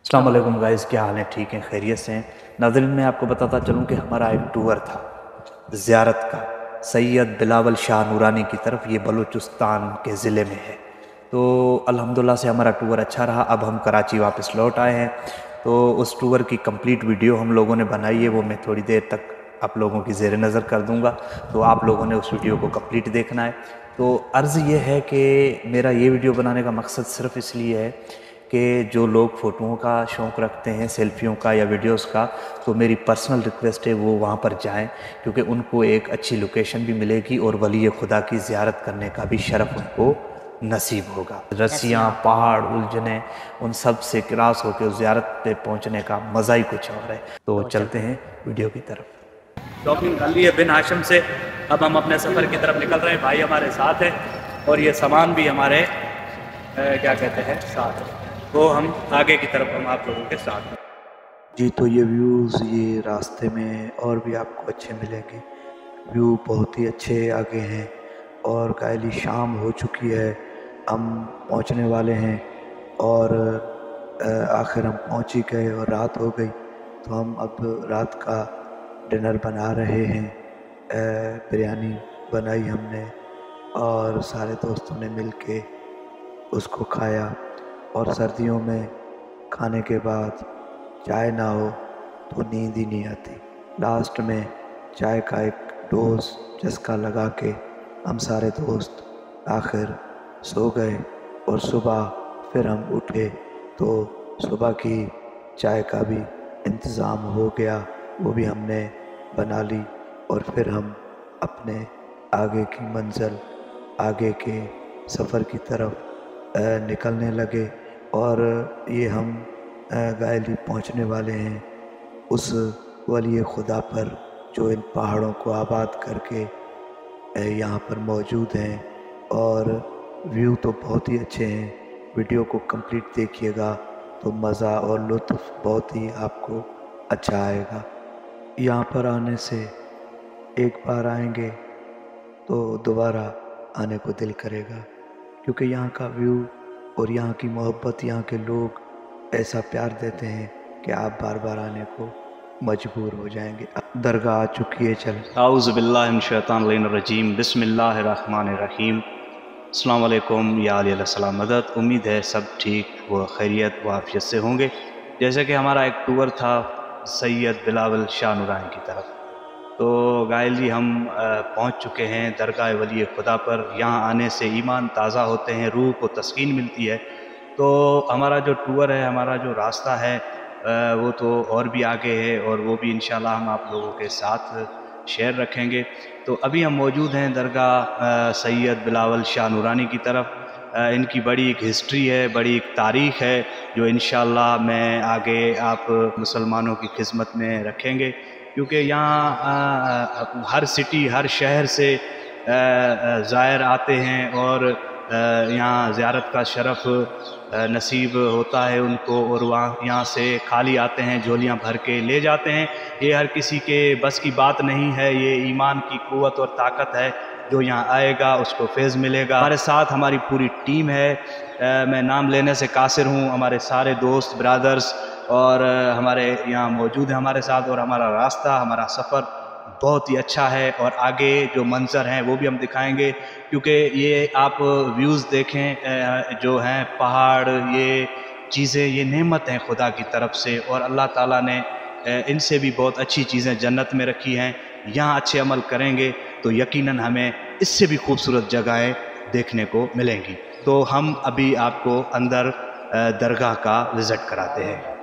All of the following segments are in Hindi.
अस्सलाम वालेकुम गाइस, क्या हाल है? ठीक हैं, खैरियत से हैं? नाज़रीन, मैं आपको बताता चलूं कि हमारा एक टूर था ज़ियारत का सैयद बिलावल शाह नूरानी की तरफ। ये बलूचिस्तान के ज़िले में है। तो अल्हम्दुलिल्लाह से हमारा टूर अच्छा रहा। अब हम कराची वापस लौट आए हैं। तो उस टूर की कंप्लीट वीडियो हम लोगों ने बनाई है, वो मैं थोड़ी देर तक आप लोगों की ज़ेर नज़र कर दूँगा। तो आप लोगों ने उस वीडियो को कंप्लीट देखना है। तो अर्ज़ ये है कि मेरा ये वीडियो बनाने का मकसद सिर्फ़ इसलिए है कि जो लोग फ़ोटोओं का शौक़ रखते हैं, सेल्फ़ियों का या वीडियोस का, तो मेरी पर्सनल रिक्वेस्ट है वो वहाँ पर जाएं, क्योंकि उनको एक अच्छी लोकेशन भी मिलेगी और वली खुदा की ज़ियारत करने का भी शरफ़ उनको नसीब होगा। रस्सियाँ, पहाड़, उलझने, उन सब से क्रॉस होकर उस ज़ियारत पे पहुँचने का मज़ा ही कुछ और है। तो चलते हैं वीडियो की तरफ। शॉपिंग कर ली है बिन हाशिम से। अब हम अपने सफ़र की तरफ निकल रहे हैं। भाई हमारे साथ हैं और ये सामान भी हमारे क्या कहते हैं साथ है। तो हम आगे की तरफ हम आप लोगों के साथ हैं जी। तो ये व्यूज़ ये रास्ते में और भी आपको अच्छे मिलेंगे। व्यू बहुत ही अच्छे आगे हैं और कायली शाम हो चुकी है, हम पहुंचने वाले हैं और आखिर हम पहुंच ही गए और रात हो गई। तो हम अब रात का डिनर बना रहे हैं। बिरयानी बनाई हमने और सारे दोस्तों ने मिल के उसको खाया। और सर्दियों में खाने के बाद चाय ना हो तो नींद ही नहीं आती। लास्ट में चाय का एक डोज चस्का लगा के हम सारे दोस्त आखिर सो गए और सुबह फिर हम उठे तो सुबह की चाय का भी इंतज़ाम हो गया, वो भी हमने बना ली और फिर हम अपने आगे की मंजिल, आगे के सफ़र की तरफ निकलने लगे। और ये हम गायली पहुंचने वाले हैं उस वली खुदा पर जो इन पहाड़ों को आबाद करके यहाँ पर मौजूद हैं। और व्यू तो बहुत ही अच्छे हैं। वीडियो को कंप्लीट देखिएगा तो मज़ा और लुत्फ़ बहुत ही आपको अच्छा आएगा। यहाँ पर आने से एक बार आएंगे तो दोबारा आने को दिल करेगा, क्योंकि यहाँ का व्यू और यहाँ की मोहब्बत, यहाँ के लोग ऐसा प्यार देते हैं कि आप बार बार आने को मजबूर हो जाएंगे। दरगाह आ चुकी है। चल आऊज़ु बिल्लाहि मिनश शैतानिर रजीम, बिस्मिल्लाहिर्रहमानिर रहीम। अस्सलाम वालेकुम या अलैहिस्सलाम मदद। उम्मीद है सब ठीक व खैरियत व आफियत से होंगे। जैसे कि हमारा एक टूर था सैयद बिलावल शाह नूरानी की तरफ। तो गायल जी हम पहुंच चुके हैं दरगाह वली खुदा पर। यहाँ आने से ईमान ताज़ा होते हैं, रूह को तस्कीन मिलती है। तो हमारा जो टूर है, हमारा जो रास्ता है वो तो और भी आगे है और वो भी इंशाल्लाह हम आप लोगों के साथ शेयर रखेंगे। तो अभी हम मौजूद हैं दरगाह सैयद बिलावल शाह नूरानी की तरफ। इनकी बड़ी एक हिस्ट्री है, बड़ी एक तारीख़ है जो इंशाल्लाह मैं आगे आप मुसलमानों की खिदमत में रखेंगे, क्योंकि यहाँ हर सिटी, हर शहर से ज़ायर आते हैं और यहाँ ज़ियारत का शरफ़ नसीब होता है उनको और वहाँ यहाँ से खाली आते हैं, झोलियाँ भर के ले जाते हैं। ये हर किसी के बस की बात नहीं है, ये ईमान की क़ुव्वत और ताकत है। जो यहाँ आएगा उसको फैज़ मिलेगा। हमारे साथ हमारी पूरी टीम है। मैं नाम लेने से कासिर हूँ। हमारे सारे दोस्त ब्रदर्स और हमारे यहाँ मौजूद हैं हमारे साथ। और हमारा रास्ता, हमारा सफ़र बहुत ही अच्छा है और आगे जो मंज़र हैं वो भी हम दिखाएंगे, क्योंकि ये आप व्यूज़ देखें जो हैं पहाड़, ये चीज़ें, ये नेमत हैं खुदा की तरफ से और अल्लाह ताला ने इनसे भी बहुत अच्छी चीज़ें जन्नत में रखी हैं। यहाँ अच्छे अमल करेंगे तो यकीनन हमें इससे भी खूबसूरत जगहें देखने को मिलेंगी। तो हम अभी आपको अंदर दरगाह का विज़िट कराते हैं।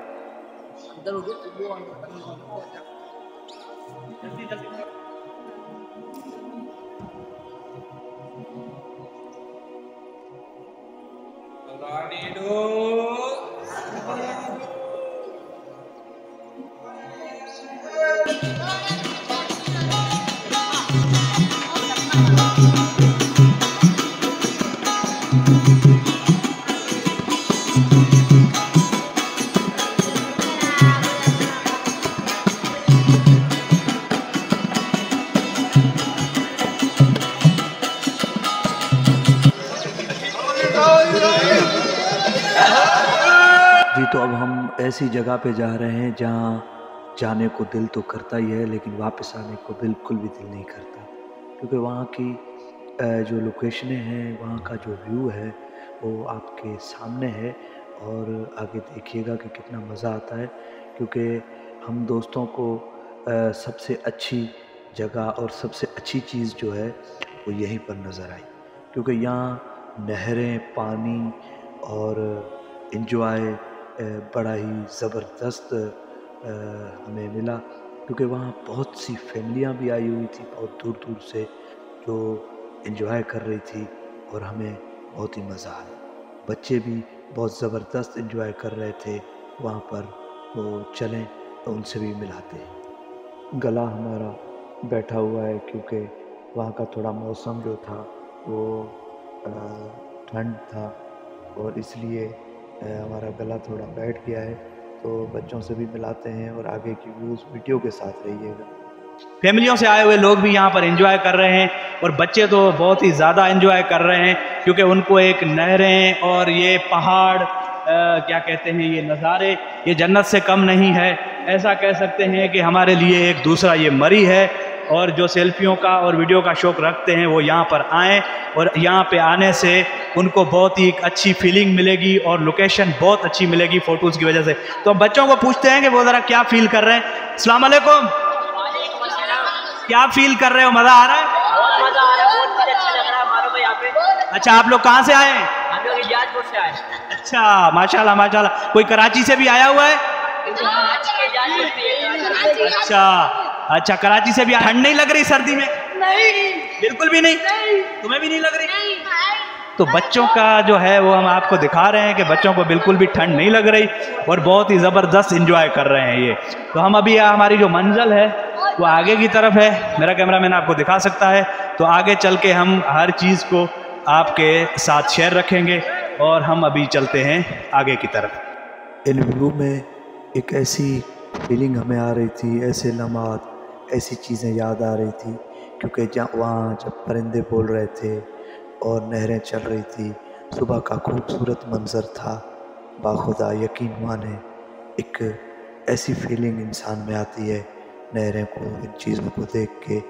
हम ऐसी जगह पे जा रहे हैं जहाँ जाने को दिल तो करता ही है, लेकिन वापस आने को बिल्कुल भी दिल नहीं करता, क्योंकि वहाँ की जो लोकेशनें हैं, वहाँ का जो व्यू है वो आपके सामने है। और आगे देखिएगा कि कितना मज़ा आता है, क्योंकि हम दोस्तों को सबसे अच्छी जगह और सबसे अच्छी चीज़ जो है वो यहीं पर नज़र आई, क्योंकि यहाँ नहरें, पानी और एंजॉय बड़ा ही ज़बरदस्त हमें मिला, क्योंकि वहाँ बहुत सी फैमिलियाँ भी आई हुई थी बहुत दूर दूर से, जो एंजॉय कर रही थी और हमें बहुत ही मज़ा आया। बच्चे भी बहुत ज़बरदस्त एंजॉय कर रहे थे वहाँ पर, तो चलें तो उनसे भी मिलाते हैं। गला हमारा बैठा हुआ है क्योंकि वहाँ का थोड़ा मौसम जो था वो ठंड था, और इसलिए हमारा गला थोड़ा बैठ गया है। तो बच्चों से भी मिलाते हैं और आगे की व्यूज़ वीडियो के साथ रहिएगा। फैमिलियों से आए हुए लोग भी यहाँ पर एंजॉय कर रहे हैं, और बच्चे तो बहुत ही ज़्यादा एंजॉय कर रहे हैं, क्योंकि उनको एक नहरें और ये पहाड़ क्या कहते हैं, ये नज़ारे, ये जन्नत से कम नहीं है। ऐसा कह सकते हैं कि हमारे लिए एक दूसरा ये मरी है, और जो सेल्फियों का और वीडियो का शौक़ रखते हैं वो यहाँ पर आएँ, और यहाँ पे आने से उनको बहुत ही एक अच्छी फीलिंग मिलेगी और लोकेशन बहुत अच्छी मिलेगी फ़ोटोज़ की वजह से। तो हम बच्चों को पूछते हैं कि वो ज़रा क्या फ़ील कर रहे हैं। अस्सलाम वालेकुम, क्या फील कर रहे हो? मजा आ रहा है? बहुत मजा आ रहा है, बहुत मुझे अच्छा लग रहा है हमारे को यहाँ पे। अच्छा, आप लोग कहाँ से आए हैं? हम लोग इजाजपुर से आए। अच्छा, माशाल्लाह माशाल्लाह। कोई कराची से भी आया हुआ है? अच्छा अच्छा, कराची से भी। ठंड नहीं लग रही सर्दी में? नहीं, बिल्कुल भी नहीं। तुम्हें भी नहीं लग रही? तो बच्चों का जो है वो हम आपको दिखा रहे हैं कि बच्चों को बिल्कुल भी ठंड नहीं लग रही और बहुत ही ज़बरदस्त इंजॉय कर रहे हैं ये। तो हम अभी हमारी जो मंजिल है वो आगे की तरफ है, मेरा कैमरामैन आपको दिखा सकता है। तो आगे चल के हम हर चीज़ को आपके साथ शेयर रखेंगे, और हम अभी चलते हैं आगे की तरफ। इन व्यू में एक ऐसी फीलिंग हमें आ रही थी, ऐसे लम्हात, ऐसी चीज़ें याद आ रही थी, क्योंकि वहाँ जब परिंदे बोल रहे थे और नहरें चल रही थी, सुबह का खूबसूरत मंज़र था। बाखुदा यकीन माने एक ऐसी फीलिंग इंसान में आती है नहरें को, इन चीज़ों को देख के,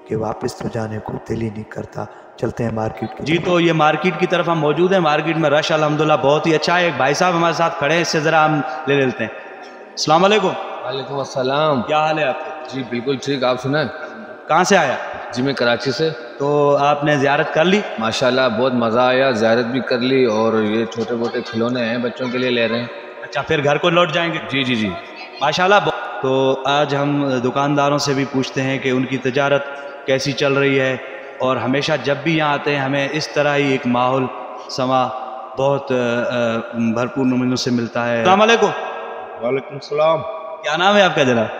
कि वापस तो जाने को दिल ही नहीं करता। चलते हैं मार्केट की। जी, तो ये मार्केट की तरफ हम मौजूद हैं। मार्केट में रश अल्हम्दुलिल्लाह बहुत ही अच्छा है। एक भाई साहब हमारे साथ खड़े हैं, इससे ज़रा हम ले लेते हैं। अस्सलाम वालेकुम। वालेकुम अस्सलाम। क्या हाल है आपके? जी बिल्कुल ठीक, आप सुनाएं? कहाँ से आया? जी मैं कराची से। तो आपने ज़ियारत कर ली? माशाल्लाह बहुत मज़ा आया, ज़ियारत भी कर ली, और ये छोटे मोटे खिलौने हैं बच्चों के लिए ले रहे हैं। अच्छा, फिर घर को लौट जाएंगे? जी जी जी माशाल्लाह। तो आज हम दुकानदारों से भी पूछते हैं कि उनकी तजारत कैसी चल रही है, और हमेशा जब भी यहाँ आते हैं हमें इस तरह ही एक माहौल समा बहुत भरपूर नमूनों से मिलता है। अस्सलाम वालेकुम। वालेकुम सलाम। क्या नाम है आपका जनाब?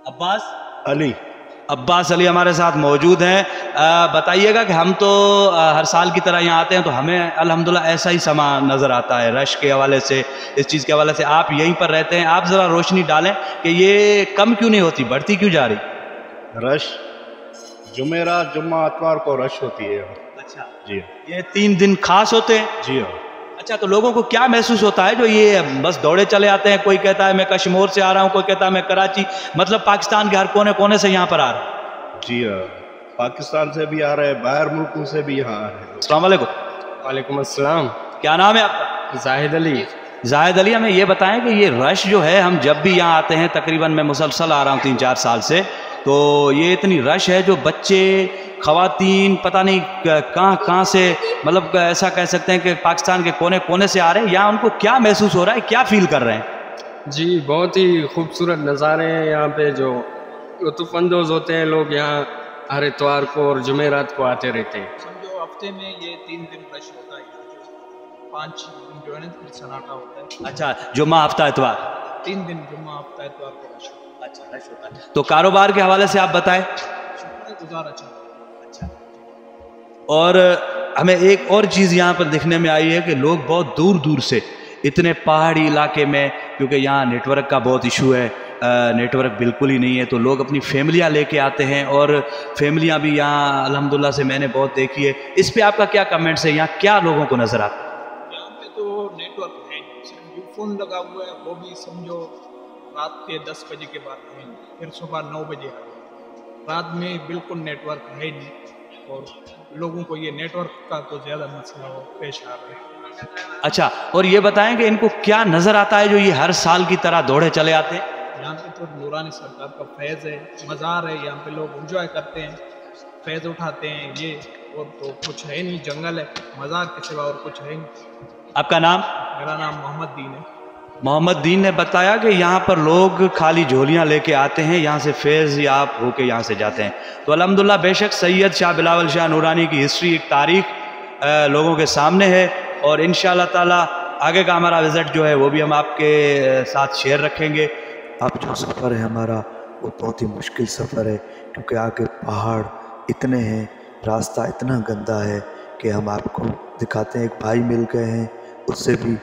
अब्बास अली। अब्बास अली हमारे साथ मौजूद हैं। बताइएगा कि हम तो हर साल की तरह यहाँ आते हैं, तो हमें अल्हम्दुलिल्लाह ऐसा ही समा नज़र आता है रश के हवाले से, इस चीज़ के हवाले से। आप यहीं पर रहते हैं, आप ज़रा रोशनी डालें कि ये कम क्यों नहीं होती, बढ़ती क्यों जा रही? रश जुमेरात, जुम्मा, इतवार को रश होती है। अच्छा जी ये 3 दिन खास होते हैं? जी हाँ। अच्छा, तो लोगों को क्या महसूस होता है जो ये बस दौड़े चले आते हैं? कोई कहता है मैं कश्मीर से आ रहा हूँ, कोई कहता है मैं कराची, मतलब पाकिस्तान के हर कोने कोने से यहाँ पर आ रहा हूँ। जी हाँ, पाकिस्तान से भी आ रहे हैं, बाहर मुल्कों से भी यहाँ आ रहे हैं। अस्सलाम वालेकुम। वालेकुम अस्सलाम। क्या नाम है आपका? जाहिद अली। जाहिद अली, हमें ये बताएं कि ये रश जो है, हम जब भी यहाँ आते हैं, तकरीबन मैं मुसलसल आ रहा हूँ 3-4 साल से, तो ये इतनी रश है, जो बच्चे, ख़वातीन, पता नहीं कहाँ से, मतलब ऐसा कह सकते हैं कि पाकिस्तान के कोने कोने से आ रहे हैं। यहाँ उनको क्या महसूस हो रहा है, क्या फील कर रहे हैं? जी बहुत ही खूबसूरत नज़ारे हैं यहाँ पे, जो लुत्फ़अंदोज़ होते हैं लोग यहाँ हर इतवार को और जुमेरात को आते रहते हैं। समझो हफ्ते में ये 3 दिन रश होता है, 5 दिन जो है ना फिर सन्नाटा होता है। अच्छा, जुम्मा, हफ्ता, इतवार, 3 दिन जुम्मा, हफ्ता, इतवार को रश होता है। अच्छा, रश होता है। तो कारोबार के हवाले से आप बताएं। गुजारा अच्छा। और हमें एक और चीज़ यहाँ पर देखने में आई है कि लोग बहुत दूर दूर से, इतने पहाड़ी इलाके में, क्योंकि यहाँ नेटवर्क का बहुत इशू है, नेटवर्क बिल्कुल ही नहीं है, तो लोग अपनी फैमिलियाँ लेके आते हैं, और फैमिलियाँ भी यहाँ अल्हम्दुलिल्लाह से मैंने बहुत देखी है। इस पे आपका क्या कमेंट्स है? यहाँ क्या लोगों को नज़र आता है? यहाँ पे तो नेटवर्क है नहीं, यूफोन लगा हुआ है, वो भी समझो रात के 10 बजे के बाद है, फिर सुबह 9 बजे आ गए। रात में बिल्कुल नेटवर्क है नहीं और लोगों को ये नेटवर्क का तो ज़्यादा मसला पेश आ रहा है। अच्छा, और ये बताएं कि इनको क्या नज़र आता है जो ये हर साल की तरह दौड़े चले आते हैं? यहाँ पे तो नूरानी सरकार का फैज़ है, मज़ार है, यहाँ पे लोग एंजॉय करते हैं, फैज़ उठाते हैं ये, और तो कुछ है नहीं, जंगल है, मज़ार के सिवा और कुछ है नहीं। आपका नाम? मेरा नाम मोहम्मद दीन है। मोहम्मद दीन ने बताया कि यहाँ पर लोग खाली झोलियाँ लेके आते हैं, यहाँ से फैज़ याब होके यहाँ से जाते हैं। तो अल्हम्दुलिल्लाह बेशक सैयद शाह बिलावल शाह नूरानी की हिस्ट्री, एक तारीख लोगों के सामने है, और इंशाअल्लाह ताला आगे का हमारा विज़िट जो है वो भी हम आपके साथ शेयर रखेंगे। अब जो सफ़र है हमारा वो बहुत ही मुश्किल सफ़र है, क्योंकि आगे पहाड़ इतने हैं, रास्ता इतना गंदा है कि हम आपको दिखाते हैं। एक भाई मिल गए हैं, उससे भी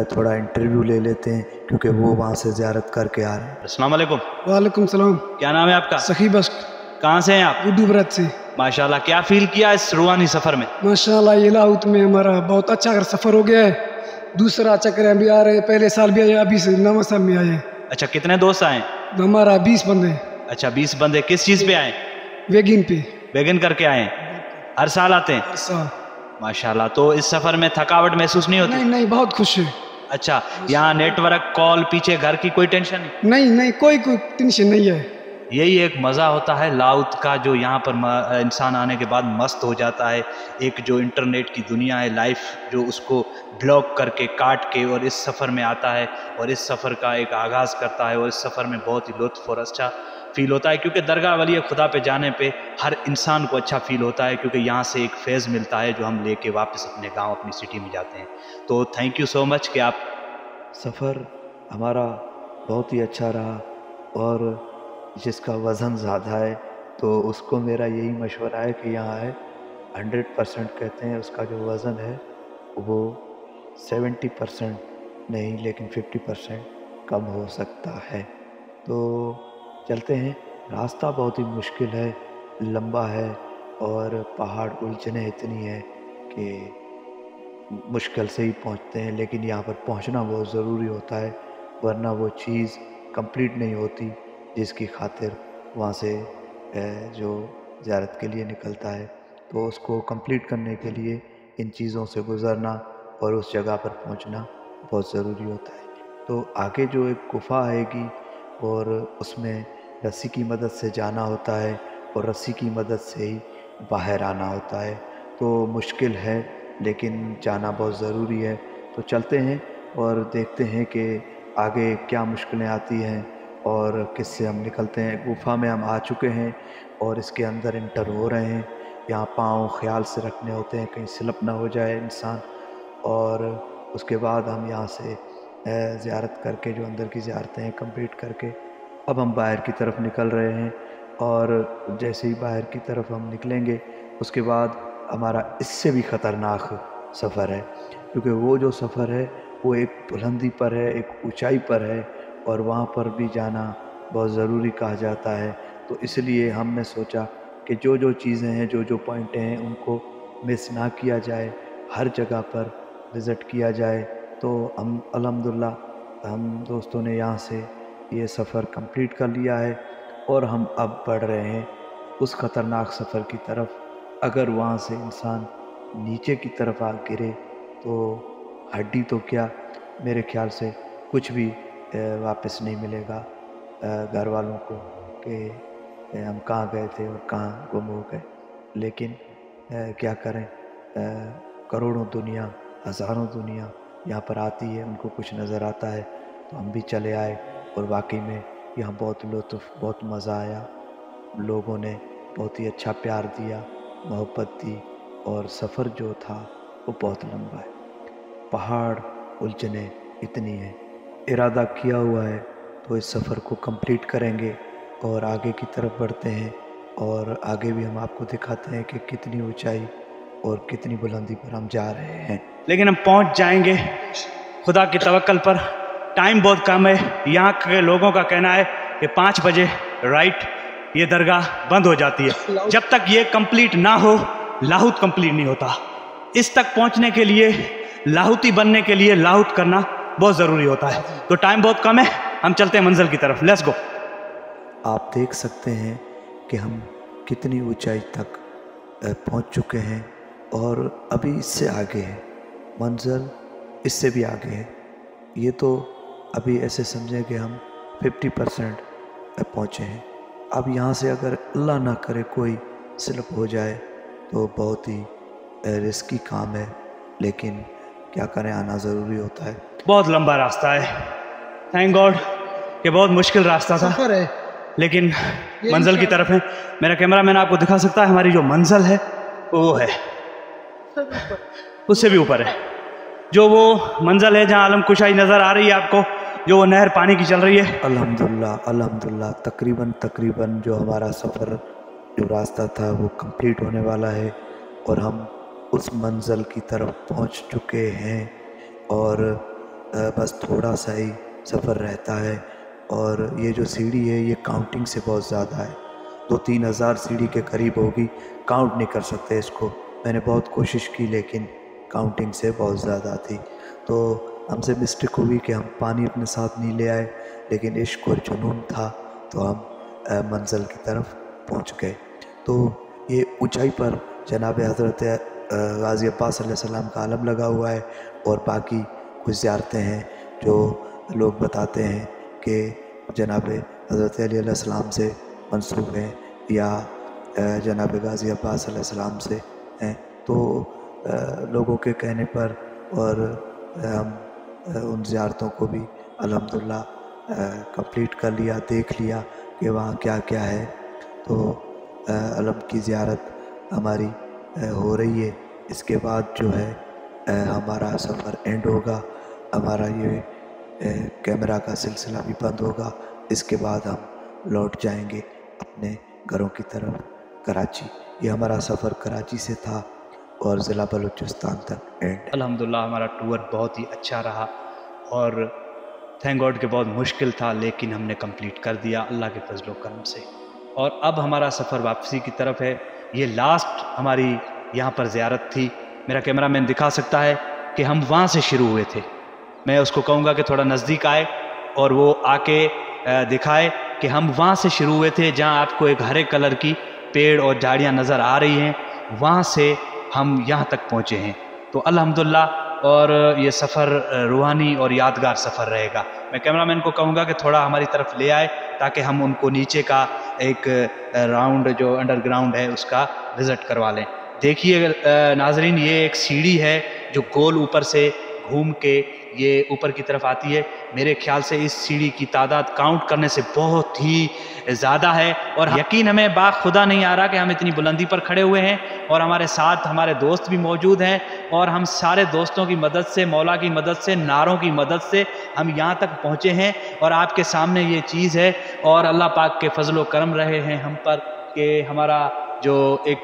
थोड़ा इंटरव्यू ले लेते हैं, क्योंकि वो वहाँ से ज़ियारत करके आ रहे हैं। अस्सलाम वालेकुम। वालेकुम सलाम। क्या नाम है आपका? सखी बख्श। कहाँ से हैं आप? उर्दू ब्रत से। माशाल्लाह, क्या फील किया इस रूहानी सफ़र में? माशाल्लाह ये लाहौत में हमारा बहुत अच्छा सफ़र हो गया है। दूसरा चक्कर अभी आ रहे हैं, पहले साल भी आए, अभी से नवा साल में आए। अच्छा, कितने दोस्त आए? हमारा 20 बंदे। अच्छा, 20 बंदे। किस चीज़ पे आए? वेगिन पे। वेगन करके आए? हर साल आते हैं? हर साल। माशाल्लाह। तो इस सफ़र में थकावट महसूस नहीं होती? नहीं नहीं, बहुत खुश है। अच्छा, यहाँ नेटवर्क, कॉल, पीछे घर की कोई टेंशन नहीं? नहीं नहीं, कोई टेंशन नहीं है। यही एक मज़ा होता है लाउत का, जो यहाँ पर इंसान आने के बाद मस्त हो जाता है। एक जो इंटरनेट की दुनिया है, लाइफ जो उसको ब्लॉक करके, काट के, और इस सफ़र में आता है और इस सफ़र का एक आगाज़ करता है, और इस सफ़र में बहुत ही लुत्फ़ और अच्छा फ़ील होता है। क्योंकि दरगाह वली खुदा पे जाने पे हर इंसान को अच्छा फ़ील होता है, क्योंकि यहाँ से एक फैज़ मिलता है जो हम लेके वापस अपने गांव, अपनी सिटी में जाते हैं। तो थैंक यू सो मच कि आप। सफ़र हमारा बहुत ही अच्छा रहा, और जिसका वज़न ज़्यादा है तो उसको मेरा यही मशवरा है कि यहाँ है 100% कहते हैं, उसका जो वज़न है वो 70% नहीं लेकिन 50% कम हो सकता है। तो चलते हैं। रास्ता बहुत ही मुश्किल है, लंबा है, और पहाड़ उलझने इतनी है कि मुश्किल से ही पहुँचते हैं, लेकिन यहाँ पर पहुँचना बहुत ज़रूरी होता है, वरना वो चीज़ कंप्लीट नहीं होती जिसकी खातिर वहाँ से जो ज़ियारत के लिए निकलता है। तो उसको कंप्लीट करने के लिए इन चीज़ों से गुज़रना और उस जगह पर पहुँचना बहुत ज़रूरी होता है। तो आगे जो एक गुफ़ा आएगी और उसमें रस्सी की मदद से जाना होता है, और रस्सी की मदद से ही बाहर आना होता है। तो मुश्किल है लेकिन जाना बहुत ज़रूरी है। तो चलते हैं और देखते हैं कि आगे क्या मुश्किलें आती हैं और किससे हम निकलते हैं। गुफ़ा में हम आ चुके हैं और इसके अंदर इंटर हो रहे हैं। यहाँ पाँव ख्याल से रखने होते हैं, कहीं स्लिप ना हो जाए इंसान। और उसके बाद हम यहाँ से ज़ियारत करके, जो अंदर की ज़ियारतें हैं कंप्लीट करके, अब हम बाहर की तरफ निकल रहे हैं। और जैसे ही बाहर की तरफ हम निकलेंगे उसके बाद हमारा इससे भी ख़तरनाक सफ़र है, क्योंकि वो जो सफ़र है वो एक बुलंदी पर है, एक ऊंचाई पर है, और वहाँ पर भी जाना बहुत ज़रूरी कहा जाता है। तो इसलिए हमने सोचा कि जो जो चीज़ें हैं, जो जो पॉइंटें हैं, उनको मिस ना किया जाए, हर जगह पर विज़िट किया जाए। तो हम अल्हम्दुलिल्लाह हम दोस्तों ने यहाँ से ये सफ़र कंप्लीट कर लिया है और हम अब बढ़ रहे हैं उस ख़तरनाक सफ़र की तरफ। अगर वहाँ से इंसान नीचे की तरफ आ गिरे तो हड्डी तो क्या, मेरे ख्याल से कुछ भी वापस नहीं मिलेगा घर वालों को कि हम कहाँ गए थे और कहाँ गुम हो गए। लेकिन क्या करें, करोड़ों दुनिया, हज़ारों दुनिया यहाँ पर आती है, उनको कुछ नज़र आता है, तो हम भी चले आए। और वाकई में यहाँ बहुत लुत्फ़, बहुत मज़ा आया। लोगों ने बहुत ही अच्छा प्यार दिया, मोहब्बत दी, और सफ़र जो था वो बहुत लंबा है। पहाड़ उलझने इतनी है, इरादा किया हुआ है तो इस सफ़र को कंप्लीट करेंगे और आगे की तरफ बढ़ते हैं। और आगे भी हम आपको दिखाते हैं कि कितनी ऊंचाई और कितनी बुलंदी पर हम जा रहे हैं। लेकिन हम पहुंच जाएंगे खुदा की तवक्कल पर। टाइम बहुत कम है। यहाँ के लोगों का कहना है कि 5 बजे राइट ये दरगाह बंद हो जाती है। जब तक ये कंप्लीट ना हो, लाहौत कंप्लीट नहीं होता। इस तक पहुंचने के लिए, लाहौती बनने के लिए लाहौत करना बहुत ज़रूरी होता है। तो टाइम बहुत कम है, हम चलते हैं मंजिल की तरफ। Let's go. आप देख सकते हैं कि हम कितनी ऊंचाई तक पहुंच चुके हैं और अभी इससे आगे है मंजिल, इससे भी आगे है। ये तो अभी ऐसे समझें कि हम 50% पहुँचे हैं। अब यहाँ से अगर अल्लाह ना करे कोई स्लिप हो जाए तो बहुत ही रिस्की काम है, लेकिन क्या करें, आना ज़रूरी होता है। बहुत लंबा रास्ता है, थैंक गॉड कि बहुत मुश्किल रास्ता था, लेकिन मंजिल की तरफ है। मेरा कैमरा मैन आपको दिखा सकता है हमारी जो मंजिल है वो है उससे भी ऊपर है। जो वो मंजिल है जहाँ आलम कुशाई नज़र आ रही है आपको, जो वो नहर पानी की चल रही है। अल्हम्दुलिल्लाह अल्हम्दुलिल्लाह तकरीबन जो हमारा सफ़र जो रास्ता था वो कंप्लीट होने वाला है और हम उस मंजिल की तरफ पहुंच चुके हैं और बस थोड़ा सा ही सफ़र रहता है। और ये जो सीढ़ी है ये काउंटिंग से बहुत ज़्यादा है, 2-3 हज़ार सीढ़ी के करीब होगी। काउंट नहीं कर सकते इसको, मैंने बहुत कोशिश की लेकिन काउंटिंग से बहुत ज़्यादा थी। तो हमसे मिस्टेक हुई कि हम पानी अपने साथ नहीं ले आए, लेकिन इश्क और जुनून था तो हम मंजिल की तरफ पहुंच गए। तो ये ऊंचाई पर जनाब हज़रत गाज़ी अब्बास अलैहिस्सलाम का आलम लगा हुआ है और बाकी कुछ ज़ियारतें हैं जो लोग बताते हैं कि जनाब हज़रत अली अलैहिस्सलाम से मंसूब हैं या जनाब गाज़ी अब्बास अलैहिस्सलाम से हैं। तो लोगों के कहने पर और हम उन ज़ियारतों को भी अल्हम्दुलिल्लाह कंप्लीट कर लिया, देख लिया कि वहाँ क्या क्या है। तो अलम की ज़ियारत हमारी हो रही है। इसके बाद जो है हमारा सफ़र एंड होगा, हमारा ये कैमरा का सिलसिला भी बंद होगा। इसके बाद हम लौट जाएंगे अपने घरों की तरफ कराची। ये हमारा सफ़र कराची से था और ज़िला बलूचिस्तान तक एंड। अल्हम्दुलिल्लाह हमारा टूर बहुत ही अच्छा रहा और थैंक गॉड कि बहुत मुश्किल था, लेकिन हमने कंप्लीट कर दिया अल्लाह के फजल व करम से। और अब हमारा सफ़र वापसी की तरफ है। ये लास्ट हमारी यहाँ पर ज़ियारत थी। मेरा कैमरा मैन दिखा सकता है कि हम वहाँ से शुरू हुए थे। मैं उसको कहूँगा कि थोड़ा नज़दीक आए और वो आके दिखाए कि हम वहाँ से शुरू हुए थे, जहाँ आपको एक हरे कलर की पेड़ और झाड़ियाँ नज़र आ रही हैं। वहाँ से हम यहाँ तक पहुँचे हैं। तो अल्हम्दुलिल्लाह और ये सफ़र रूहानी और यादगार सफ़र रहेगा। मैं कैमरामैन को कहूँगा कि थोड़ा हमारी तरफ ले आए ताकि हम उनको नीचे का एक राउंड जो अंडरग्राउंड है उसका विज़िट करवा लें। देखिए नाजरीन, ये एक सीढ़ी है जो गोल ऊपर से घूम के ये ऊपर की तरफ आती है। मेरे ख्याल से इस सीढ़ी की तादाद काउंट करने से बहुत ही ज़्यादा है और यकीन हमें बाखुदा नहीं आ रहा कि हम इतनी बुलंदी पर खड़े हुए हैं और हमारे साथ हमारे दोस्त भी मौजूद हैं और हम सारे दोस्तों की मदद से, मौला की मदद से, नारों की मदद से हम यहाँ तक पहुँचे हैं और आपके सामने ये चीज़ है। और अल्लाह पाक के फजल व करम रहे हैं हम पर कि हमारा जो एक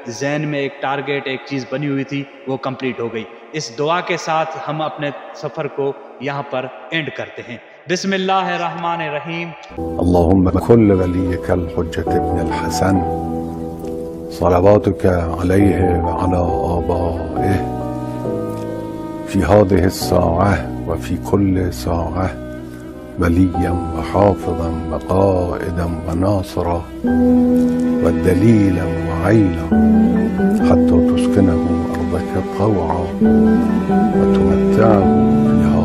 ज़हन में एक टारगेट, एक चीज़ बनी हुई थी वो कंप्लीट हो गई। इस दुआ के साथ हम अपने सफ़र को यहाँ पर एंड करते हैं। बिस्मिल्लाहिर्रहमानिर्रहीम। अल्लाहुम्मा कुल्ल वलियकल हुज्जत इब्न हसन सलावातुका अलैहि व अला आबाइहि फी हादिहि स्साअह व फी कुल्ल साअह वलिय्यन व हाफ़िज़न व क़ाइदन व नासिरा व दलीलन व ऐना हत्ता तुस्किनहु अर्दक तवअन व तुमत्तिअहु फ़ीहा